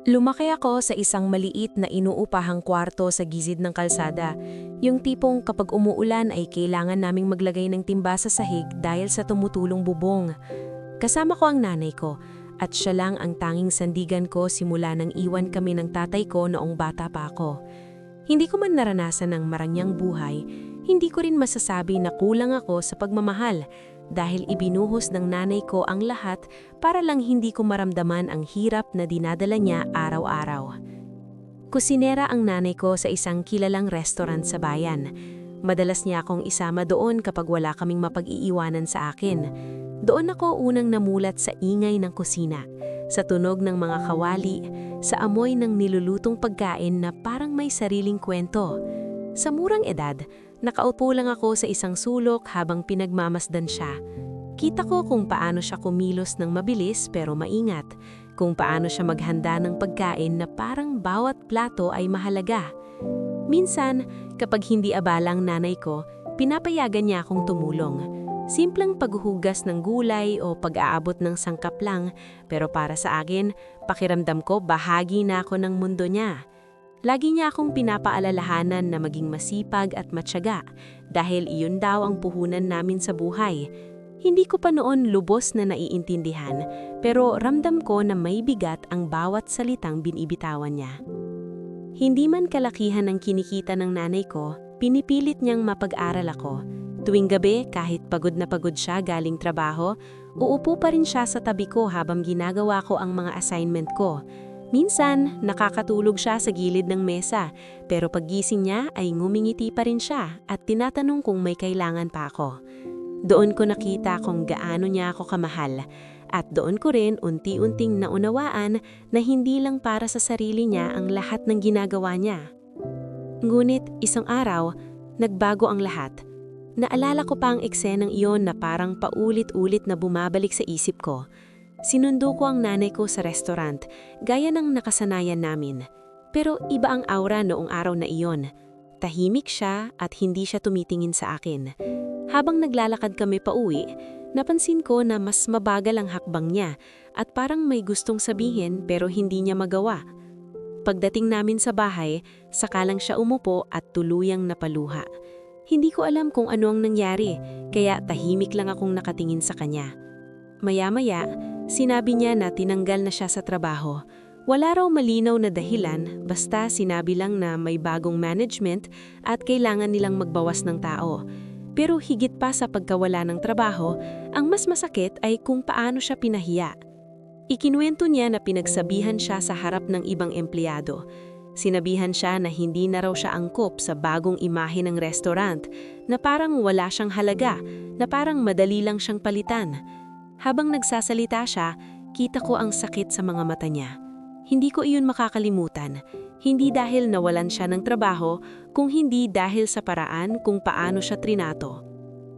Lumaki ako sa isang maliit na inuupahang kwarto sa gilid ng kalsada. Yung tipong kapag umuulan ay kailangan naming maglagay ng timba sa sahig dahil sa tumutulong bubong. Kasama ko ang nanay ko at siya lang ang tanging sandigan ko simula nang iwan kami ng tatay ko noong bata pa ako. Hindi ko man naranasan ng marangyang buhay, hindi ko rin masasabi na kulang ako sa pagmamahal dahil ibinuhos ng nanay ko ang lahat para lang hindi ko maramdaman ang hirap na dinadala niya araw-araw. Kusinera ang nanay ko sa isang kilalang restaurant sa bayan. Madalas niya akong isama doon kapag wala kaming mapag-iiwanan sa akin. Doon ako unang namulat sa ingay ng kusina, sa tunog ng mga kawali, sa amoy ng nilulutong pagkain na parang may sariling kwento. Sa murang edad, nakaupo lang ako sa isang sulok habang pinagmamasdan siya. Kita ko kung paano siya kumilos ng mabilis pero maingat, kung paano siya maghanda ng pagkain na parang bawat plato ay mahalaga. Minsan, kapag hindi abalang nanay ko, pinapayagan niya akong tumulong. Simpleng paghuhugas ng gulay o pag-aabot ng sangkap lang, pero para sa akin, pakiramdam ko bahagi na ako ng mundo niya. Lagi niya akong pinapaalalahanan na maging masipag at matyaga dahil iyon daw ang puhunan namin sa buhay. Hindi ko pa noon lubos na naiintindihan pero ramdam ko na may bigat ang bawat salitang binibitawan niya. Hindi man kalakihan ang kinikita ng nanay ko, pinipilit niyang mapag-aral ako. Tuwing gabi kahit pagod na pagod siya galing trabaho, uupo pa rin siya sa tabi ko habang ginagawa ko ang mga assignment ko. Minsan, nakakatulog siya sa gilid ng mesa, pero paggising niya ay ngumingiti pa rin siya at tinatanong kung may kailangan pa ako. Doon ko nakita kung gaano niya ako kamahal, at doon ko rin unti-unting naunawaan na hindi lang para sa sarili niya ang lahat ng ginagawa niya. Ngunit isang araw, nagbago ang lahat. Naalala ko pa ang eksenang iyon na parang paulit-ulit na bumabalik sa isip ko. Sinundo ko ang nanay ko sa restaurant, gaya ng nakasanayan namin. Pero iba ang aura noong araw na iyon. Tahimik siya at hindi siya tumitingin sa akin. Habang naglalakad kami pauwi, napansin ko na mas mabagal ang hakbang niya at parang may gustong sabihin pero hindi niya magawa. Pagdating namin sa bahay, saka lang siya umupo at tuluyang napaluha. Hindi ko alam kung ano ang nangyari, kaya tahimik lang akong nakatingin sa kanya. Maya-maya, sinabi niya na tinanggal na siya sa trabaho. Wala raw malinaw na dahilan, basta sinabi lang na may bagong management at kailangan nilang magbawas ng tao. Pero higit pa sa pagkawala ng trabaho, ang mas masakit ay kung paano siya pinahiya. Ikinuwento niya na pinagsabihan siya sa harap ng ibang empleyado. Sinabihan siya na hindi na raw siya angkop sa bagong imahe ng restaurant, na parang wala siyang halaga, na parang madali lang siyang palitan. Habang nagsasalita siya, kita ko ang sakit sa mga mata niya. Hindi ko iyon makakalimutan, hindi dahil nawalan siya ng trabaho, kung hindi dahil sa paraan kung paano siya trinato.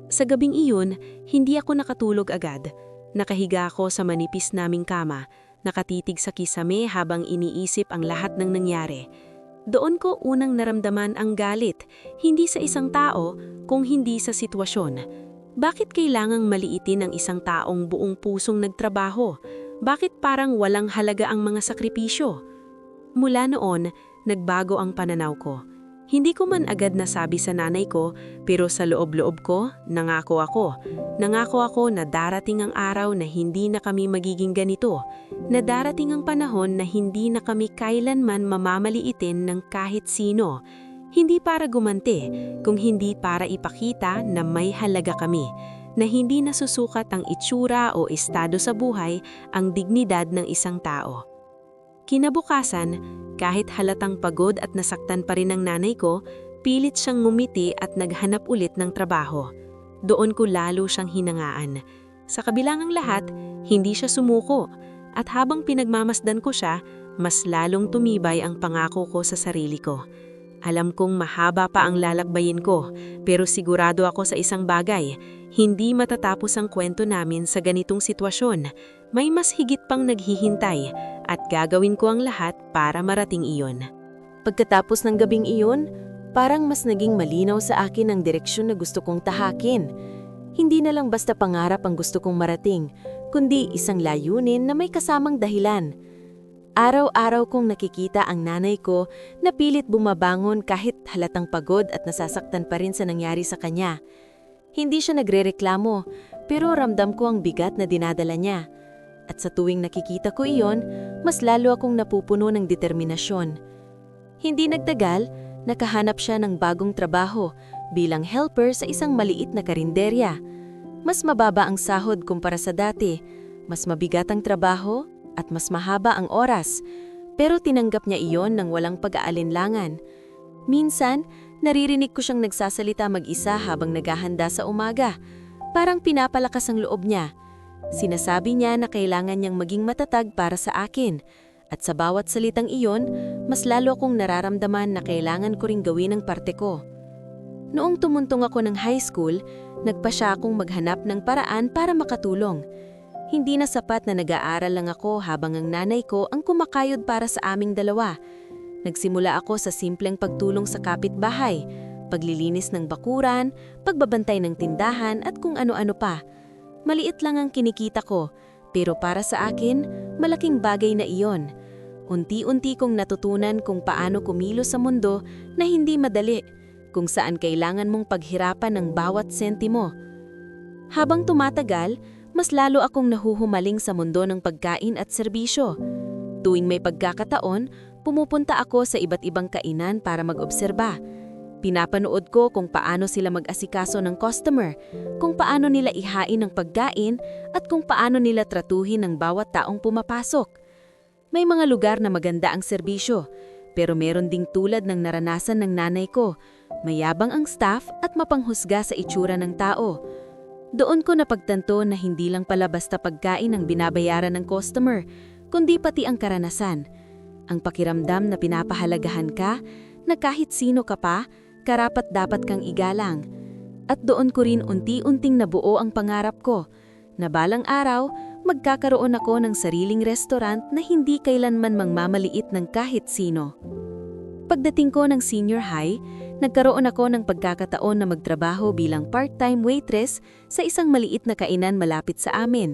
Sa gabing iyon, hindi ako nakatulog agad. Nakahiga ako sa manipis naming kama, nakatitig sa kisame habang iniisip ang lahat ng nangyari. Doon ko unang naramdaman ang galit, hindi sa isang tao, kung hindi sa sitwasyon. Bakit kailangang maliitin ang isang taong buong pusong nagtrabaho? Bakit parang walang halaga ang mga sakripisyo? Mula noon, nagbago ang pananaw ko. Hindi ko man agad nasabi sa nanay ko, pero sa loob-loob ko, nangako ako. Nangako ako na darating ang araw na hindi na kami magiging ganito. Na darating ang panahon na hindi na kami kailanman mamamaliitin ng kahit sino. Hindi para gumanti, kung hindi para ipakita na may halaga kami, na hindi nasusukat ang itsura o estado sa buhay ang dignidad ng isang tao. Kinabukasan, kahit halatang pagod at nasaktan pa rin ang nanay ko, pilit siyang ngumiti at naghanap ulit ng trabaho. Doon ko lalo siyang hinangaan. Sa kabilang ang lahat, hindi siya sumuko, at habang pinagmamasdan ko siya, mas lalong tumibay ang pangako ko sa sarili ko. Alam kong mahaba pa ang lalakbayin ko, pero sigurado ako sa isang bagay, hindi matatapos ang kwento namin sa ganitong sitwasyon. May mas higit pang naghihintay at gagawin ko ang lahat para marating iyon. Pagkatapos ng gabing iyon, parang mas naging malinaw sa akin ang direksyon na gusto kong tahakin. Hindi na lang basta pangarap ang gusto kong marating, kundi isang layunin na may kasamang dahilan. Araw-araw kong nakikita ang nanay ko na pilit bumabangon kahit halatang pagod at nasasaktan pa rin sa nangyari sa kanya. Hindi siya nagrereklamo, pero ramdam ko ang bigat na dinadala niya. At sa tuwing nakikita ko iyon, mas lalo akong napupuno ng determinasyon. Hindi nagtagal, nakahanap siya ng bagong trabaho bilang helper sa isang maliit na karinderya. Mas mababa ang sahod kumpara sa dati, mas mabigat ang trabaho at mas mahaba ang oras, pero tinanggap niya iyon ng walang pag-aalinlangan. Minsan, naririnig ko siyang nagsasalita mag-isa habang naghahanda sa umaga. Parang pinapalakas ang loob niya. Sinasabi niya na kailangan niyang maging matatag para sa akin. At sa bawat salitang iyon, mas lalo akong nararamdaman na kailangan ko ring gawin ang parte ko. Noong tumuntong ako ng high school, nagpa siya akong maghanap ng paraan para makatulong. Hindi na sapat na nag-aaral lang ako habang ang nanay ko ang kumakayod para sa aming dalawa. Nagsimula ako sa simpleng pagtulong sa kapitbahay, paglilinis ng bakuran, pagbabantay ng tindahan at kung ano-ano pa. Maliit lang ang kinikita ko, pero para sa akin, malaking bagay na iyon. Unti-unti kong natutunan kung paano kumilos sa mundo na hindi madali, kung saan kailangan mong paghirapan ng bawat sentimo. Habang tumatagal, mas lalo akong nahuhumaling sa mundo ng pagkain at serbisyo. Tuwing may pagkakataon, pumupunta ako sa iba't ibang kainan para mag-obserba. Pinapanood ko kung paano sila mag-asikaso ng customer, kung paano nila ihain ang pagkain, at kung paano nila tratuhin ang bawat taong pumapasok. May mga lugar na maganda ang serbisyo, pero meron ding tulad ng naranasan ng nanay ko. Mayabang ang staff at mapanghusga sa itsura ng tao. Doon ko napagtanto na hindi lang pala basta pagkain ang binabayaran ng customer, kundi pati ang karanasan. Ang pakiramdam na pinapahalagahan ka, na kahit sino ka pa, karapat-dapat kang igalang. At doon ko rin unti-unting nabuo ang pangarap ko, na balang araw, magkakaroon ako ng sariling restaurant na hindi kailanman mangmamaliit ng kahit sino. Pagdating ko ng senior high, nagkaroon ako ng pagkakataon na magtrabaho bilang part-time waitress sa isang maliit na kainan malapit sa amin.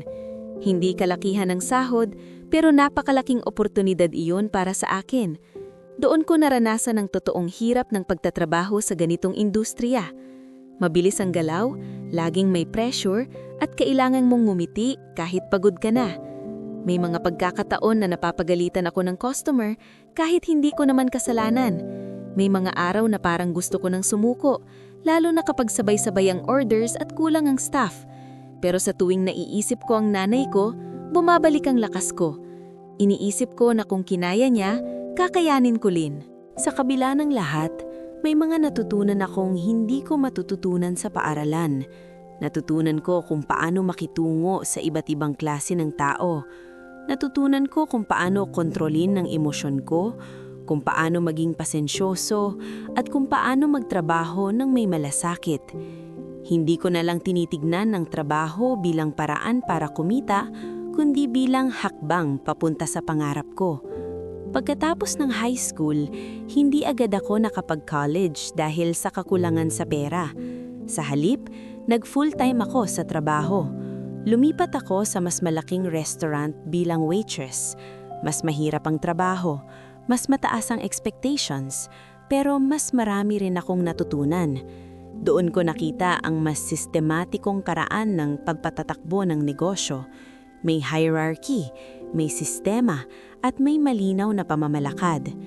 Hindi kalakihan ng sahod, pero napakalaking oportunidad iyon para sa akin. Doon ko naranasan ang totoong hirap ng pagtatrabaho sa ganitong industriya. Mabilis ang galaw, laging may pressure, at kailangan mong ngumiti kahit pagod ka na. May mga pagkakataon na napapagalitan ako ng customer kahit hindi ko naman kasalanan. May mga araw na parang gusto ko nang sumuko, lalo na kapag sabay-sabay ang orders at kulang ang staff. Pero sa tuwing naiisip ko ang nanay ko, bumabalik ang lakas ko. Iniisip ko na kung kinaya niya, kakayanin ko rin. Sa kabila ng lahat, may mga natutunan akong hindi ko matututunan sa paaralan. Natutunan ko kung paano makitungo sa iba't ibang klase ng tao. Natutunan ko kung paano kontrolin ang emosyon ko, kung paano maging pasensyoso, at kung paano magtrabaho ng may malasakit. Hindi ko na lang tinitignan ang trabaho bilang paraan para kumita, kundi bilang hakbang papunta sa pangarap ko. Pagkatapos ng high school, hindi agad ako nakapag-college dahil sa kakulangan sa pera. Sa halip, nag-full-time ako sa trabaho. Lumipat ako sa mas malaking restaurant bilang waitress. Mas mahirap ang trabaho, mas mataas ang expectations, pero mas marami rin akong natutunan. Doon ko nakita ang mas sistematikong paraan ng pagpatatakbo ng negosyo. May hierarchy, may sistema, at may malinaw na pamamalakad.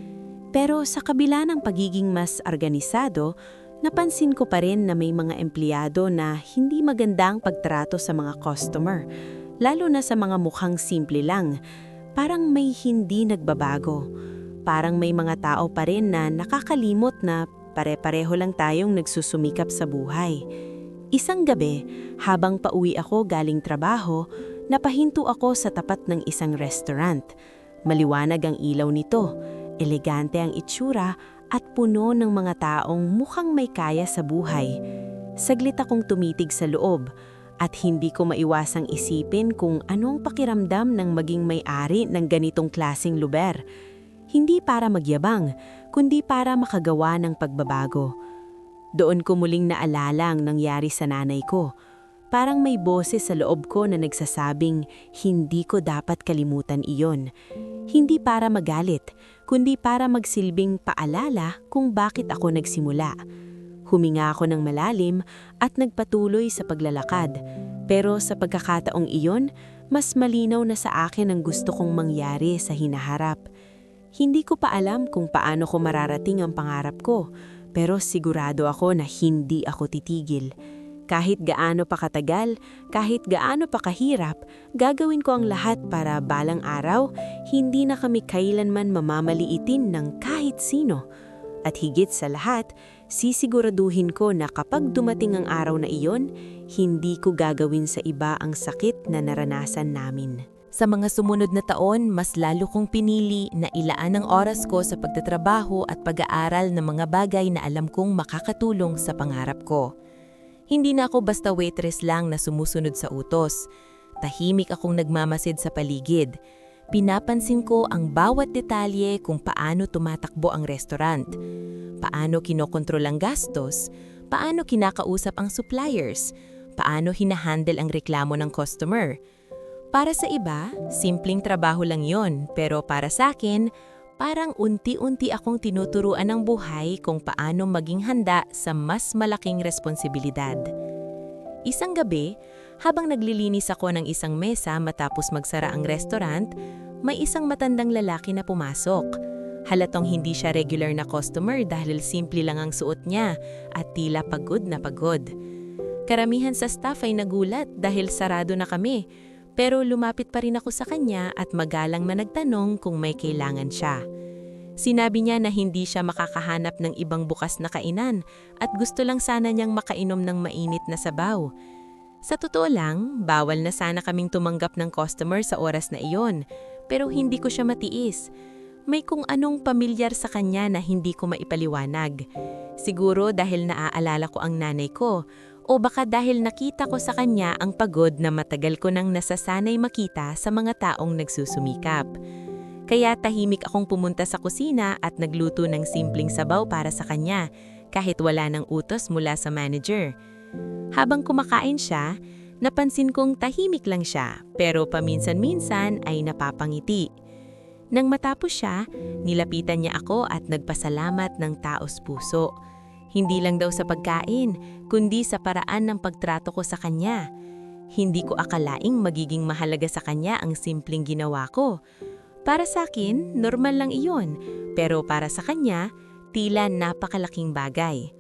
Pero sa kabila ng pagiging mas organisado, napansin ko pa rin na may mga empleyado na hindi magandang pagtrato sa mga customer, lalo na sa mga mukhang simple lang. Parang may hindi nagbabago. Parang may mga tao pa rin na nakakalimot na pare-pareho lang tayong nagsusumikap sa buhay. Isang gabi, habang pauwi ako galing trabaho, napahinto ako sa tapat ng isang restaurant. Maliwanag ang ilaw nito, elegante ang itsura, at puno ng mga taong mukhang may kaya sa buhay. Saglit akong tumitig sa loob, at hindi ko maiwasang isipin kung anong pakiramdam ng maging may-ari ng ganitong klaseng lugar. Hindi para magyabang, kundi para makagawa ng pagbabago. Doon ko muling naalala ang nangyari sa nanay ko. Parang may boses sa loob ko na nagsasabing hindi ko dapat kalimutan iyon. Hindi para magalit, kundi para magsilbing paalala kung bakit ako nagsimula. Huminga ako ng malalim at nagpatuloy sa paglalakad. Pero sa pagkakataong iyon, mas malinaw na sa akin ang gusto kong mangyari sa hinaharap. Hindi ko pa alam kung paano ko mararating ang pangarap ko, pero sigurado ako na hindi ako titigil. Kahit gaano pa katagal, kahit gaano pa kahirap, gagawin ko ang lahat para balang araw, hindi na kami kailanman mamamaliitin ng kahit sino. At higit sa lahat, sisiguraduhin ko na kapag dumating ang araw na iyon, hindi ko gagawin sa iba ang sakit na naranasan namin. Sa mga sumunod na taon, mas lalo kong pinili na ilaan ang oras ko sa pagtatrabaho at pag-aaral ng mga bagay na alam kong makakatulong sa pangarap ko. Hindi na ako basta waitress lang na sumusunod sa utos. Tahimik akong nagmamasid sa paligid. Pinapansin ko ang bawat detalye kung paano tumatakbo ang restaurant, paano kinokontrol ang gastos, paano kinakausap ang suppliers, paano hinahandle ang reklamo ng customer. Para sa iba, simpleng trabaho lang yon, pero para sa akin, parang unti-unti akong tinuturuan ng buhay kung paano maging handa sa mas malaking responsibilidad. Isang gabi, habang naglilinis ako ng isang mesa matapos magsara ang restaurant, may isang matandang lalaki na pumasok. Halatang hindi siya regular na customer dahil simple lang ang suot niya at tila pagod na pagod. Karamihan sa staff ay nagulat dahil sarado na kami, pero lumapit pa rin ako sa kanya at magalang na nagtanong kung may kailangan siya. Sinabi niya na hindi siya makakahanap ng ibang bukas na kainan at gusto lang sana niyang makainom ng mainit na sabaw. Sa totoo lang, bawal na sana kaming tumanggap ng customer sa oras na iyon, pero hindi ko siya matiis. May kung anong pamilyar sa kanya na hindi ko maipaliwanag. Siguro dahil naaalala ko ang nanay ko, o baka dahil nakita ko sa kanya ang pagod na matagal ko nang nasasanay makita sa mga taong nagsusumikap. Kaya tahimik akong pumunta sa kusina at nagluto ng simpleng sabaw para sa kanya, kahit wala ng utos mula sa manager. Habang kumakain siya, napansin kong tahimik lang siya, pero paminsan-minsan ay napapangiti. Nang matapos siya, nilapitan niya ako at nagpasalamat ng taos puso. Hindi lang daw sa pagkain, kundi sa paraan ng pagtrato ko sa kanya. Hindi ko akalaing magiging mahalaga sa kanya ang simpleng ginawa ko. Para sa akin, normal lang iyon, pero para sa kanya, tila napakalaking bagay.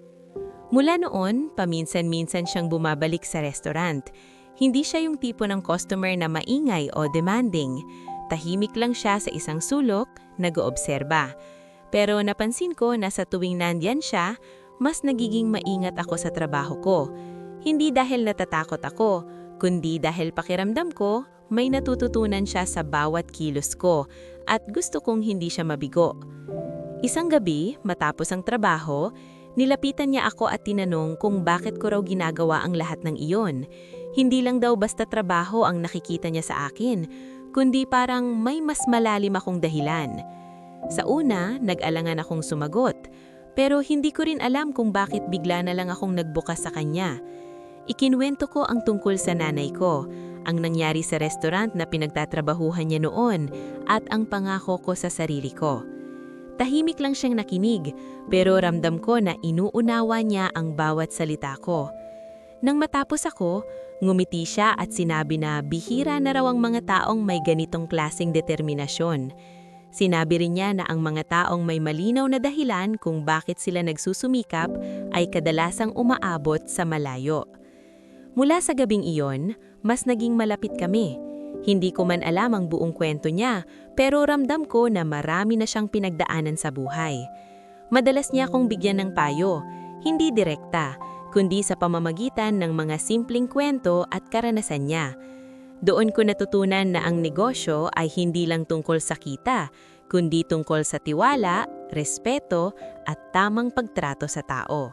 Mula noon, paminsan-minsan siyang bumabalik sa restaurant. Hindi siya yung tipo ng customer na maingay o demanding. Tahimik lang siya sa isang sulok, nag-oobserba. Pero napansin ko na sa tuwing nandyan siya, mas nagiging maingat ako sa trabaho ko. Hindi dahil natatakot ako, kundi dahil pakiramdam ko, may natututunan siya sa bawat kilos ko at gusto kong hindi siya mabigo. Isang gabi, matapos ang trabaho, nilapitan niya ako at tinanong kung bakit ko raw ginagawa ang lahat ng iyon. Hindi lang daw basta trabaho ang nakikita niya sa akin, kundi parang may mas malalim akong dahilan. Sa una, nag-alangan akong sumagot. Pero hindi ko rin alam kung bakit bigla na lang akong nagbukas sa kanya. Ikinuwento ko ang tungkol sa nanay ko, ang nangyari sa restaurant na pinagtatrabahuhan niya noon, at ang pangako ko sa sarili ko. Tahimik lang siyang nakinig, pero ramdam ko na inuunawa niya ang bawat salita ko. Nang matapos ako, ngumiti siya at sinabi na bihira na raw ang mga taong may ganitong klaseng determinasyon. Sinabi rin niya na ang mga taong may malinaw na dahilan kung bakit sila nagsusumikap ay kadalasang umaabot sa malayo. Mula sa gabing iyon, mas naging malapit kami. Hindi ko man alam ang buong kwento niya, pero ramdam ko na marami na siyang pinagdaanan sa buhay. Madalas niya akong bigyan ng payo, hindi direkta, kundi sa pamamagitan ng mga simpleng kwento at karanasan niya. Doon ko natutunan na ang negosyo ay hindi lang tungkol sa kita, kundi tungkol sa tiwala, respeto, at tamang pagtrato sa tao.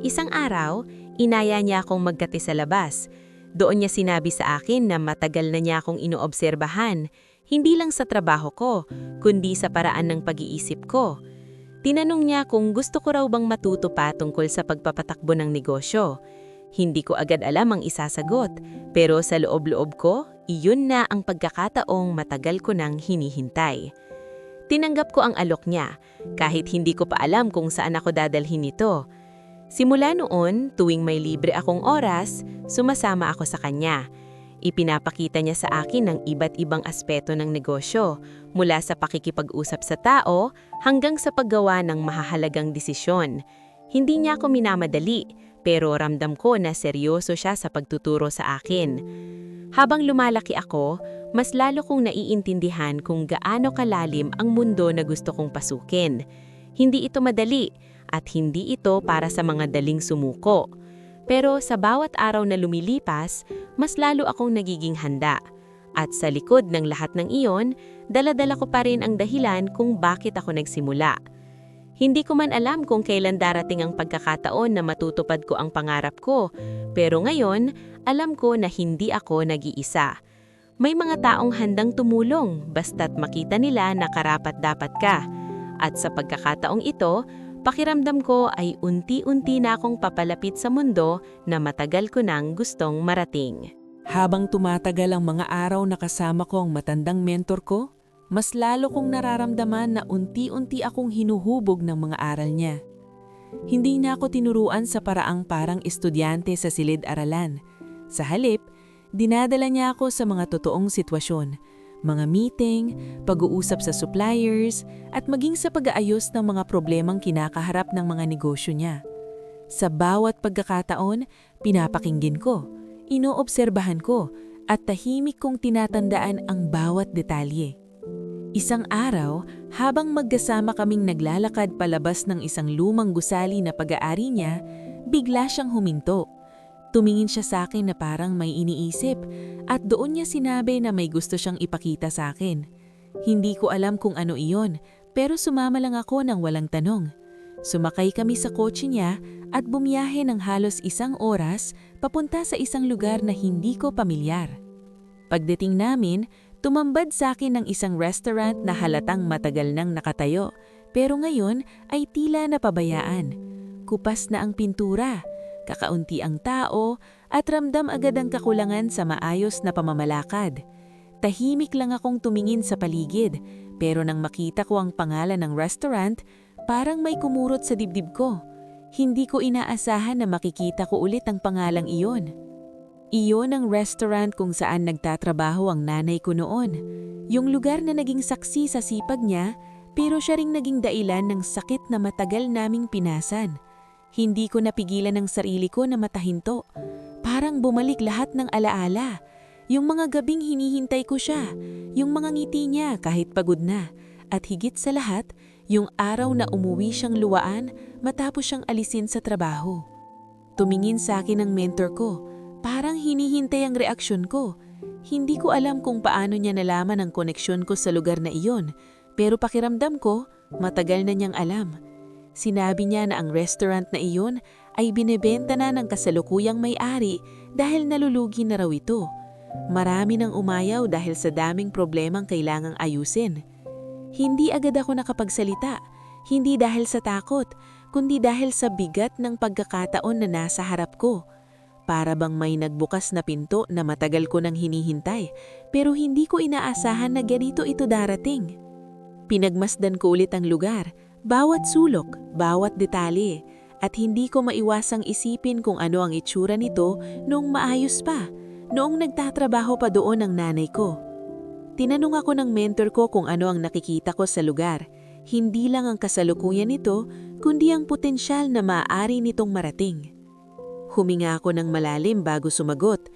Isang araw, inaya niya akong magkati sa labas. Doon niya sinabi sa akin na matagal na niya akong inoobserbahan, hindi lang sa trabaho ko, kundi sa paraan ng pag-iisip ko. Tinanong niya kung gusto ko raw bang matuto pa tungkol sa pagpapatakbo ng negosyo. Hindi ko agad alam ang isasagot, pero sa loob-loob ko, iyon na ang pagkakataong matagal ko nang hinihintay. Tinanggap ko ang alok niya, kahit hindi ko pa alam kung saan ako dadalhin ito. Simula noon, tuwing may libre akong oras, sumasama ako sa kanya. Ipinapakita niya sa akin ang iba't ibang aspeto ng negosyo, mula sa pakikipag-usap sa tao hanggang sa paggawa ng mahahalagang desisyon. Hindi niya ako minamadali, pero ramdam ko na seryoso siya sa pagtuturo sa akin. Habang lumalaki ako, mas lalo kong naiintindihan kung gaano kalalim ang mundo na gusto kong pasukin. Hindi ito madali at hindi ito para sa mga daling sumuko. Pero sa bawat araw na lumilipas, mas lalo akong nagiging handa. At sa likod ng lahat ng iyon, dala-dala ko pa rin ang dahilan kung bakit ako nagsimula. Hindi ko man alam kung kailan darating ang pagkakataon na matutupad ko ang pangarap ko, pero ngayon, alam ko na hindi ako nag-iisa. May mga taong handang tumulong basta't makita nila na karapat-dapat ka. At sa pagkakataong ito, pakiramdam ko ay unti-unti na akong papalapit sa mundo na matagal ko nang gustong marating. Habang tumatagal ang mga araw na kasama ko ang matandang mentor ko, mas lalo kong nararamdaman na unti-unti akong hinuhubog ng mga aral niya. Hindi na ako tinuruan sa paraang parang estudyante sa silid-aralan. Sa halip, dinadala niya ako sa mga totoong sitwasyon, mga meeting, pag-uusap sa suppliers, at maging sa pag-aayos ng mga problemang kinakaharap ng mga negosyo niya. Sa bawat pagkakataon, pinapakinggan ko, inoobserbahan ko, at tahimik kong tinatandaan ang bawat detalye. Isang araw, habang magkasama kaming naglalakad palabas ng isang lumang gusali na pag-aari niya, bigla siyang huminto. Tumingin siya sa akin na parang may iniisip at doon niya sinabi na may gusto siyang ipakita sa akin. Hindi ko alam kung ano iyon, pero sumama lang ako nang walang tanong. Sumakay kami sa kotse niya at bumiyahe ng halos 1 oras papunta sa isang lugar na hindi ko pamilyar. Pagdating namin, tumambad sa akin ng isang restaurant na halatang matagal nang nakatayo, pero ngayon ay tila napabayaan. Kupas na ang pintura, kakaunti ang tao, at ramdam agad ang kakulangan sa maayos na pamamalakad. Tahimik lang akong tumingin sa paligid, pero nang makita ko ang pangalan ng restaurant, parang may kumurot sa dibdib ko. Hindi ko inaasahan na makikita ko ulit ang pangalang iyon. Iyon ang restaurant kung saan nagtatrabaho ang nanay ko noon. Yung lugar na naging saksi sa sipag niya, pero siya ring naging dailan ng sakit na matagal naming pinasan. Hindi ko napigilan ang sarili ko na matahinto. Parang bumalik lahat ng alaala. Yung mga gabing hinihintay ko siya, yung mga ngiti niya kahit pagod na, at higit sa lahat, yung araw na umuwi siyang luwaan matapos siyang alisin sa trabaho. Tumingin sa akin ang mentor ko. Parang hinihintay ang reaksyon ko. Hindi ko alam kung paano niya nalaman ang koneksyon ko sa lugar na iyon, pero pakiramdam ko, matagal na niyang alam. Sinabi niya na ang restaurant na iyon ay binebenta na ng kasalukuyang may-ari dahil nalulugi na raw ito. Marami nang umayaw dahil sa daming problemang kailangang ayusin. Hindi agad ako nakapagsalita, hindi dahil sa takot, kundi dahil sa bigat ng pagkakataon na nasa harap ko. Para bang may nagbukas na pinto na matagal ko nang hinihintay, pero hindi ko inaasahan na ganito ito darating. Pinagmasdan ko ulit ang lugar, bawat sulok, bawat detalye, at hindi ko maiwasang isipin kung ano ang itsura nito noong maayos pa, noong nagtatrabaho pa doon ang nanay ko. Tinanong ako ng mentor ko kung ano ang nakikita ko sa lugar. Hindi lang ang kasalukuyan nito, kundi ang potensyal na maaari nitong marating. Huminga ako ng malalim bago sumagot.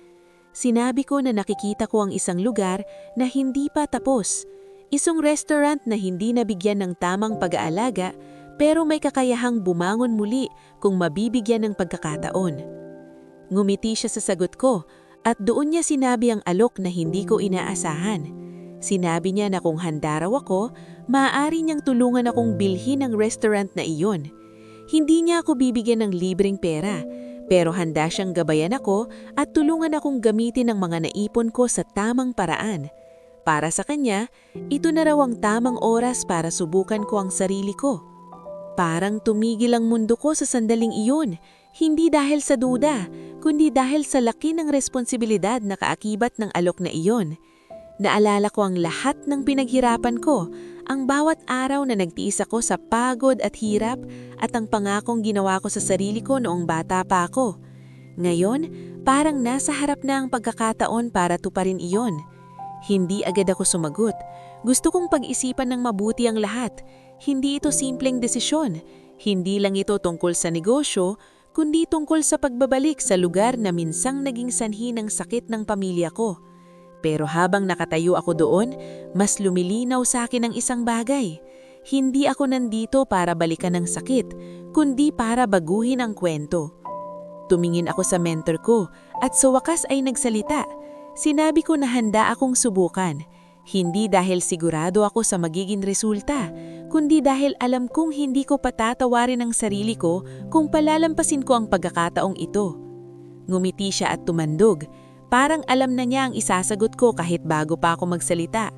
Sinabi ko na nakikita ko ang isang lugar na hindi pa tapos. Isang restaurant na hindi nabigyan ng tamang pag-aalaga pero may kakayahang bumangon muli kung mabibigyan ng pagkakataon. Ngumiti siya sa sagot ko at doon niya sinabi ang alok na hindi ko inaasahan. Sinabi niya na kung handa raw ako, maaari niyang tulungan akong bilhin ang restaurant na iyon. Hindi niya ako bibigyan ng libreng pera, pero handa siyang gabayan ako at tulungan akong gamitin ang mga naipon ko sa tamang paraan. Para sa kanya, ito na raw ang tamang oras para subukan ko ang sarili ko. Parang tumigil ang mundo ko sa sandaling iyon. Hindi dahil sa duda, kundi dahil sa laki ng responsibilidad na kaakibat ng alok na iyon. Naalala ko ang lahat ng pinaghirapan ko, ang bawat araw na nagtiis ako sa pagod at hirap at ang pangakong ginawa ko sa sarili ko noong bata pa ako. Ngayon, parang nasa harap na ang pagkakataon para tuparin iyon. Hindi agad ako sumagot. Gusto kong pag-isipan ng mabuti ang lahat. Hindi ito simpleng desisyon. Hindi lang ito tungkol sa negosyo, kundi tungkol sa pagbabalik sa lugar na minsang naging sanhi ng sakit ng pamilya ko. Pero habang nakatayo ako doon, mas lumilinaw sa akin ang isang bagay. Hindi ako nandito para balikan ang sakit, kundi para baguhin ang kwento. Tumingin ako sa mentor ko at sa wakas ay nagsalita. Sinabi ko na handa akong subukan. Hindi dahil sigurado ako sa magiging resulta, kundi dahil alam kong hindi ko patatawarin ang sarili ko kung palalampasin ko ang pagkakataong ito. Ngumiti siya at tumandog. Parang alam na niya ang isasagot ko kahit bago pa ako magsalita.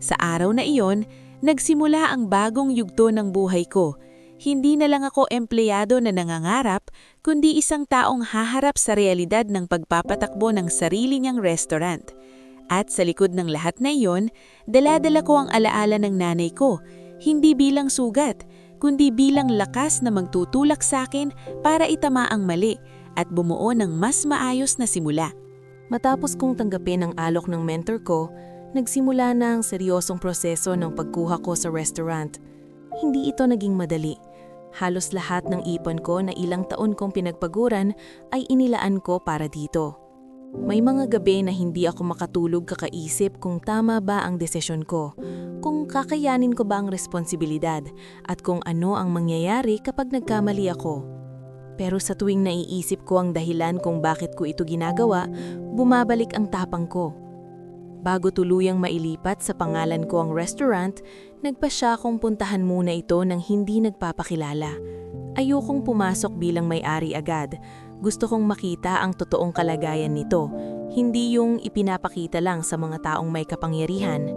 Sa araw na iyon, nagsimula ang bagong yugto ng buhay ko. Hindi na lang ako empleyado na nangangarap, kundi isang taong haharap sa realidad ng pagpapatakbo ng sarili niyang restaurant. At sa likod ng lahat na iyon, dala-dala ko ang alaala ng nanay ko, hindi bilang sugat, kundi bilang lakas na magtutulak sa akin para itama ang mali at bumuo ng mas maayos na simula. Matapos kong tanggapin ang alok ng mentor ko, nagsimula na ang seryosong proseso ng pagkuha ko sa restaurant. Hindi ito naging madali. Halos lahat ng ipon ko na ilang taon kong pinagpaguran ay inilaan ko para dito. May mga gabi na hindi ako makatulog kakaisip kung tama ba ang desisyon ko, kung kakayanin ko ba ang responsibilidad, at kung ano ang mangyayari kapag nagkamali ako. Pero sa tuwing naiisip ko ang dahilan kung bakit ko ito ginagawa, bumabalik ang tapang ko. Bago tuluyang mailipat sa pangalan ko ang restaurant, nagpasya akong puntahan muna ito nang hindi nagpapakilala. Ayokong pumasok bilang may-ari agad. Gusto kong makita ang totoong kalagayan nito, hindi yung ipinapakita lang sa mga taong may kapangyarihan.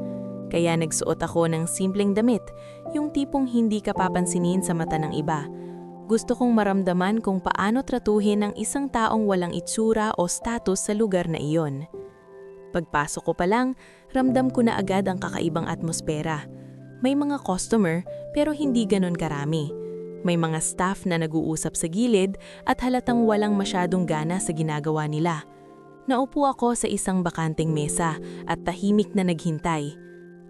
Kaya nagsuot ako ng simpleng damit, yung tipong hindi ka papansinin sa mata ng iba. Gusto kong maramdaman kung paano tratuhin ang isang taong walang itsura o status sa lugar na iyon. Pagpasok ko pa lang, ramdam ko na agad ang kakaibang atmosfera. May mga customer pero hindi ganon karami. May mga staff na nag-uusap sa gilid at halatang walang masyadong gana sa ginagawa nila. Naupo ako sa isang bakanting mesa at tahimik na naghintay.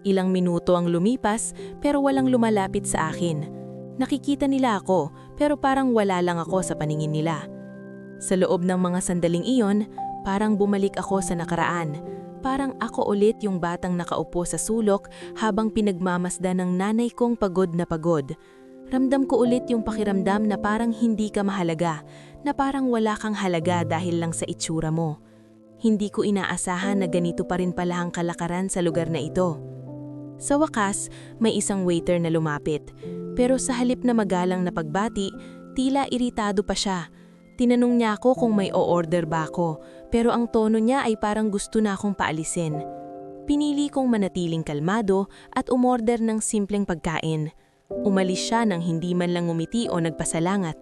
Ilang minuto ang lumipas pero walang lumalapit sa akin. Nakikita nila ako pero parang wala lang ako sa paningin nila. Sa loob ng mga sandaling iyon, parang bumalik ako sa nakaraan. Parang ako ulit yung batang nakaupo sa sulok habang pinagmamasdan ng nanay kong pagod na pagod. Ramdam ko ulit yung pakiramdam na parang hindi ka mahalaga, na parang wala kang halaga dahil lang sa itsura mo. Hindi ko inaasahan na ganito pa rin pala ang kalakaran sa lugar na ito. Sa wakas, may isang waiter na lumapit. Pero sa halip na magalang na pagbati, tila iritado pa siya. Tinanong niya ako kung may o-order ba ako, pero ang tono niya ay parang gusto na akong paalisin. Pinili kong manatiling kalmado at umorder ng simpleng pagkain. Umalis siya nang hindi man lang ngumiti o nagpasalangat.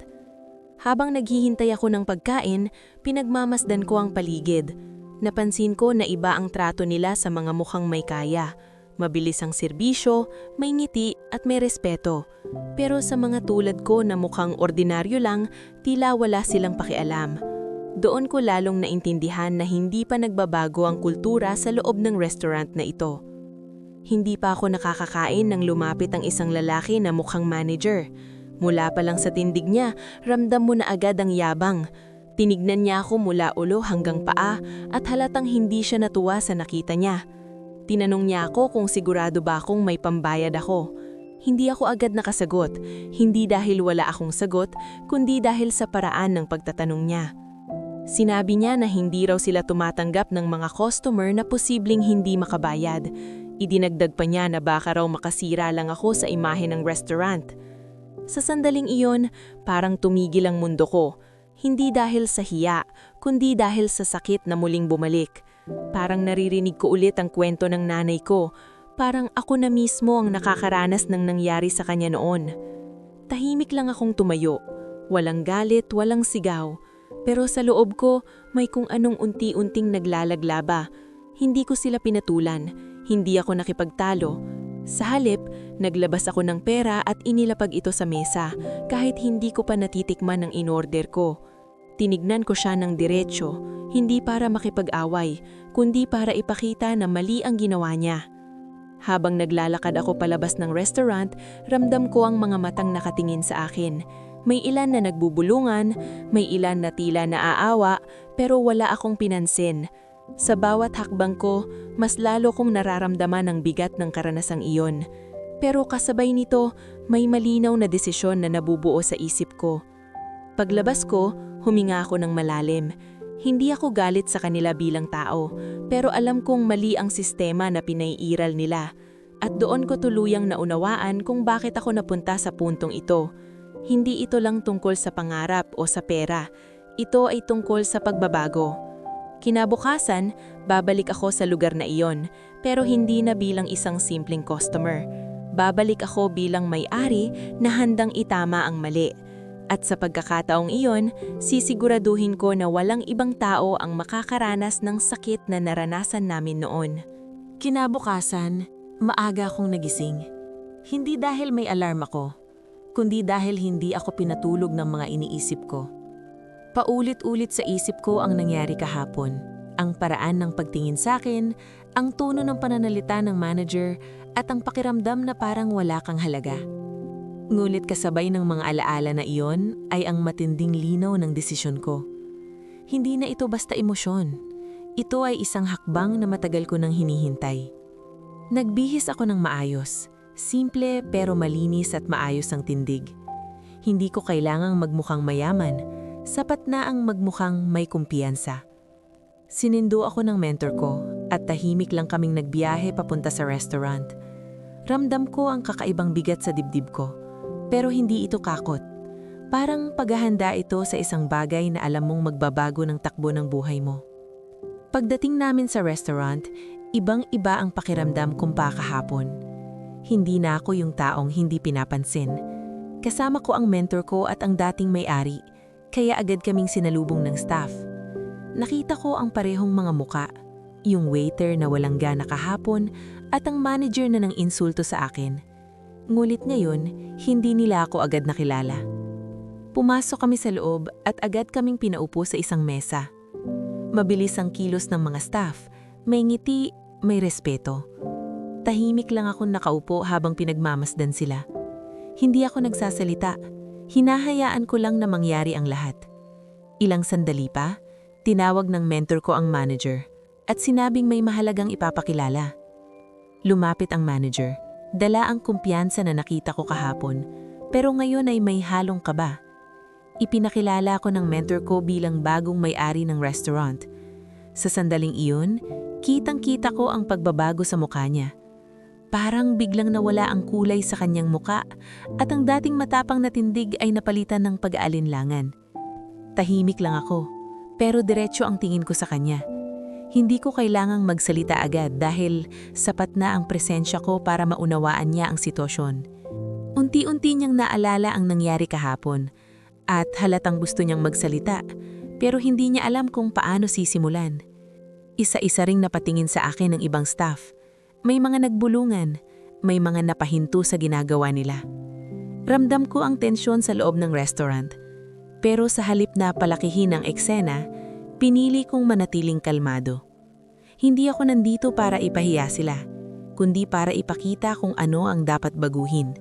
Habang naghihintay ako ng pagkain, pinagmamasdan ko ang paligid. Napansin ko na iba ang trato nila sa mga mukhang may kaya. Mabilis ang serbisyo, may ngiti at may respeto. Pero sa mga tulad ko na mukhang ordinaryo lang, tila wala silang pakialam. Doon ko lalong naintindihan na hindi pa nagbabago ang kultura sa loob ng restaurant na ito. Hindi pa ako nakakakain nang lumapit ang isang lalaki na mukhang manager. Mula pa lang sa tindig niya, ramdam mo na agad ang yabang. Tinignan niya ako mula ulo hanggang paa at halatang hindi siya natuwa sa nakita niya. Tinanong niya ako kung sigurado ba akong may pambayad ako. Hindi ako agad nakasagot, hindi dahil wala akong sagot, kundi dahil sa paraan ng pagtatanong niya. Sinabi niya na hindi raw sila tumatanggap ng mga customer na posibleng hindi makabayad. Idinagdag pa niya na baka raw makasira lang ako sa imahe ng restaurant. Sa sandaling iyon, parang tumigil ang mundo ko. Hindi dahil sa hiya, kundi dahil sa sakit na muling bumalik. Parang naririnig ko ulit ang kwento ng nanay ko. Parang ako na mismo ang nakakaranas ng nangyari sa kanya noon. Tahimik lang akong tumayo. Walang galit, walang sigaw. Pero sa loob ko, may kung anong unti-unting naglalaglaba. Hindi ko sila pinatulan. Hindi ako nakipagtalo. Sa halip, naglabas ako ng pera at inilapag ito sa mesa kahit hindi ko pa natitikman ang inorder ko. Tinignan ko siya ng diretsyo, hindi para makipag-away, kundi para ipakita na mali ang ginawa niya. Habang naglalakad ako palabas ng restaurant, ramdam ko ang mga matang nakatingin sa akin. May ilan na nagbubulungan, may ilan na tila naaawa, pero wala akong pinansin. Sa bawat hakbang ko, mas lalo kong nararamdaman ang bigat ng karanasang iyon. Pero kasabay nito, may malinaw na desisyon na nabubuo sa isip ko. Paglabas ko, huminga ako ng malalim. Hindi ako galit sa kanila bilang tao, pero alam kong mali ang sistema na pinaiiral nila. At doon ko tuluyang naunawaan kung bakit ako napunta sa puntong ito. Hindi ito lang tungkol sa pangarap o sa pera. Ito ay tungkol sa pagbabago. Kinabukasan, babalik ako sa lugar na iyon, pero hindi na bilang isang simpleng customer. Babalik ako bilang may-ari na handang itama ang mali. At sa pagkakataong iyon, sisiguraduhin ko na walang ibang tao ang makakaranas ng sakit na naranasan namin noon. Kinabukasan, maaga akong nagising. Hindi dahil may alarm ako, kundi dahil hindi ako pinatulog ng mga iniisip ko. Paulit-ulit sa isip ko ang nangyari kahapon, ang paraan ng pagtingin sa akin, ang tono ng pananalita ng manager, at ang pakiramdam na parang wala kang halaga. Ngulit kasabay ng mga alaala na iyon ay ang matinding linaw ng desisyon ko. Hindi na ito basta emosyon. Ito ay isang hakbang na matagal ko nang hinihintay. Nagbihis ako ng maayos. Simple pero malinis at maayos ang tindig. Hindi ko kailangang magmukhang mayaman, sapat na ang magmukhang may kumpiyansa. Sinindo ako ng mentor ko at tahimik lang kaming nagbiyahe papunta sa restaurant. Ramdam ko ang kakaibang bigat sa dibdib ko, pero hindi ito kakot. Parang paghahanda ito sa isang bagay na alam mong magbabago ng takbo ng buhay mo. Pagdating namin sa restaurant, ibang-iba ang pakiramdam kumpara kahapon. Hindi na ako yung taong hindi pinapansin. Kasama ko ang mentor ko at ang dating may-ari, kaya agad kaming sinalubong ng staff. Nakita ko ang parehong mga muka, yung waiter na walang gana kahapon at ang manager na nang insulto sa akin. Ngulit ngayon, hindi nila ako agad nakilala. Pumasok kami sa loob at agad kaming pinaupo sa isang mesa. Mabilis ang kilos ng mga staff, may ngiti, may respeto. Tahimik lang akong nakaupo habang pinagmamasdan sila. Hindi ako nagsasalita. Hinahayaan ko lang na mangyari ang lahat. Ilang sandali pa, tinawag ng mentor ko ang manager at sinabing may mahalagang ipapakilala. Lumapit ang manager. Dala ang kumpiyansa na nakita ko kahapon, pero ngayon ay may halong kaba. Ipinakilala ko ng mentor ko bilang bagong may-ari ng restaurant. Sa sandaling iyon, kitang-kita ko ang pagbabago sa mukha niya. Parang biglang nawala ang kulay sa kanyang muka at ang dating matapang na tindig ay napalitan ng pag-aalinlangan. Tahimik lang ako, pero diretso ang tingin ko sa kanya. Hindi ko kailangang magsalita agad dahil sapat na ang presensya ko para maunawaan niya ang sitwasyon. Unti-unti niyang naalala ang nangyari kahapon at halatang gusto niyang magsalita pero hindi niya alam kung paano sisimulan. Isa-isa ring napatingin sa akin ng ibang staff. May mga nagbulungan, may mga napahinto sa ginagawa nila. Ramdam ko ang tensyon sa loob ng restaurant. Pero sa halip na palakihin ang eksena, pinili kong manatiling kalmado. Hindi ako nandito para ipahiya sila, kundi para ipakita kung ano ang dapat baguhin.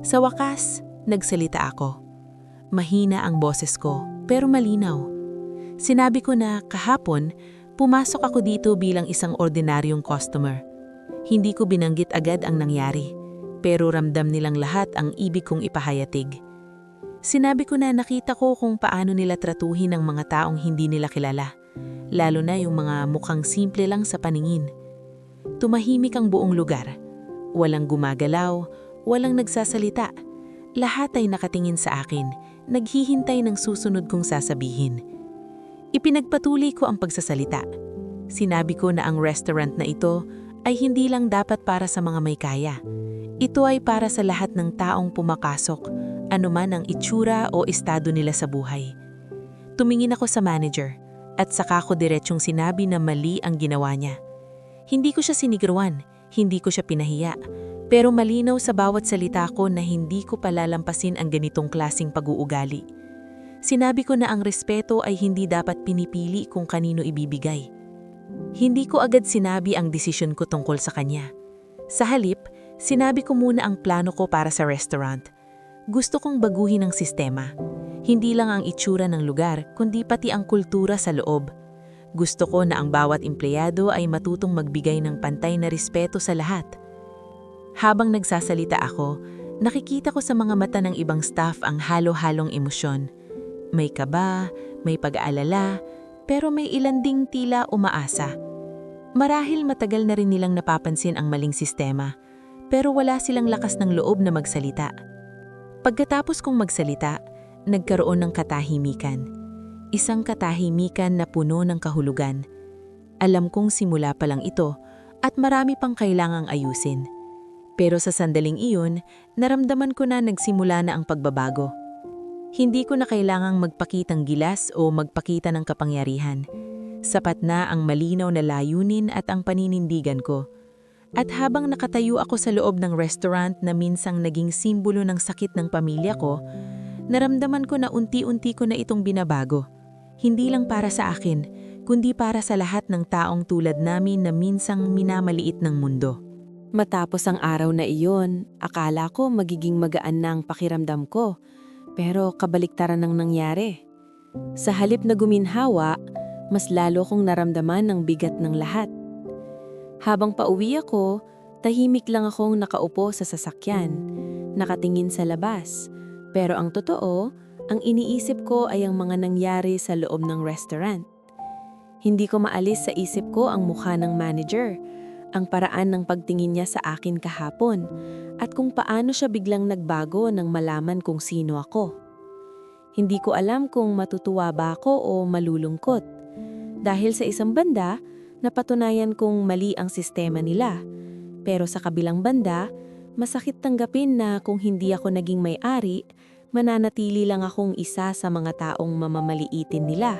Sa wakas, nagsalita ako. Mahina ang boses ko, pero malinaw. Sinabi ko na kahapon, pumasok ako dito bilang isang ordinaryong customer. Hindi ko binanggit agad ang nangyari, pero ramdam nilang lahat ang ibig kong ipahayatig. Sinabi ko na nakita ko kung paano nila tratuhin ang mga taong hindi nila kilala, lalo na yung mga mukhang simple lang sa paningin. Tumahimik ang buong lugar. Walang gumagalaw, walang nagsasalita. Lahat ay nakatingin sa akin, naghihintay ng susunod kong sasabihin. Ipinagpatuloy ko ang pagsasalita. Sinabi ko na ang restaurant na ito ay hindi lang dapat para sa mga may kaya. Ito ay para sa lahat ng taong pumakasok anuman ang itsura o estado nila sa buhay. Tumingin ako sa manager at saka ko diretsyong sinabi na mali ang ginawa niya. Hindi ko siya sinigruan, hindi ko siya pinahiya, pero malinaw sa bawat salita ko na hindi ko palalampasin ang ganitong klasing pag-uugali. Sinabi ko na ang respeto ay hindi dapat pinipili kung kanino ibibigay. Hindi ko agad sinabi ang desisyon ko tungkol sa kanya. Sa halip, sinabi ko muna ang plano ko para sa restaurant. Gusto kong baguhin ang sistema. Hindi lang ang itsura ng lugar, kundi pati ang kultura sa loob. Gusto ko na ang bawat empleyado ay matutong magbigay ng pantay na respeto sa lahat. Habang nagsasalita ako, nakikita ko sa mga mata ng ibang staff ang halo-halong emosyon. May kaba, may pag-aalala, pero may ilan ding tila umaasa. Marahil matagal na rin nilang napapansin ang maling sistema, pero wala silang lakas ng loob na magsalita. Pagkatapos kong magsalita, nagkaroon ng katahimikan. Isang katahimikan na puno ng kahulugan. Alam kong simula pa lang ito at marami pang kailangang ayusin. Pero sa sandaling iyon, naramdaman ko na nagsimula na ang pagbabago. Hindi ko na kailangang magpakitang gilas o magpakita ng kapangyarihan. Sapat na ang malinaw na layunin at ang paninindigan ko. At habang nakatayo ako sa loob ng restaurant na minsang naging simbolo ng sakit ng pamilya ko, naramdaman ko na unti-unti ko na itong binabago. Hindi lang para sa akin, kundi para sa lahat ng taong tulad namin na minsang minamaliit ng mundo. Matapos ang araw na iyon, akala ko magiging magaan na ang pakiramdam ko. Pero kabaliktaran ang nangyari. Sa halip na guminhawa, mas lalo kong naramdaman ang bigat ng lahat. Habang pauwi ako, tahimik lang akong nakaupo sa sasakyan, nakatingin sa labas. Pero ang totoo, ang iniisip ko ay ang mga nangyari sa loob ng restaurant. Hindi ko maalis sa isip ko ang mukha ng manager, ang paraan ng pagtingin niya sa akin kahapon, at kung paano siya biglang nagbago nang malaman kung sino ako. Hindi ko alam kung matutuwa ba ako o malulungkot. Dahil sa isang banda, napatunayan kong mali ang sistema nila. Pero sa kabilang banda, masakit tanggapin na kung hindi ako naging may-ari, mananatili lang akong isa sa mga taong mamamaliitin nila.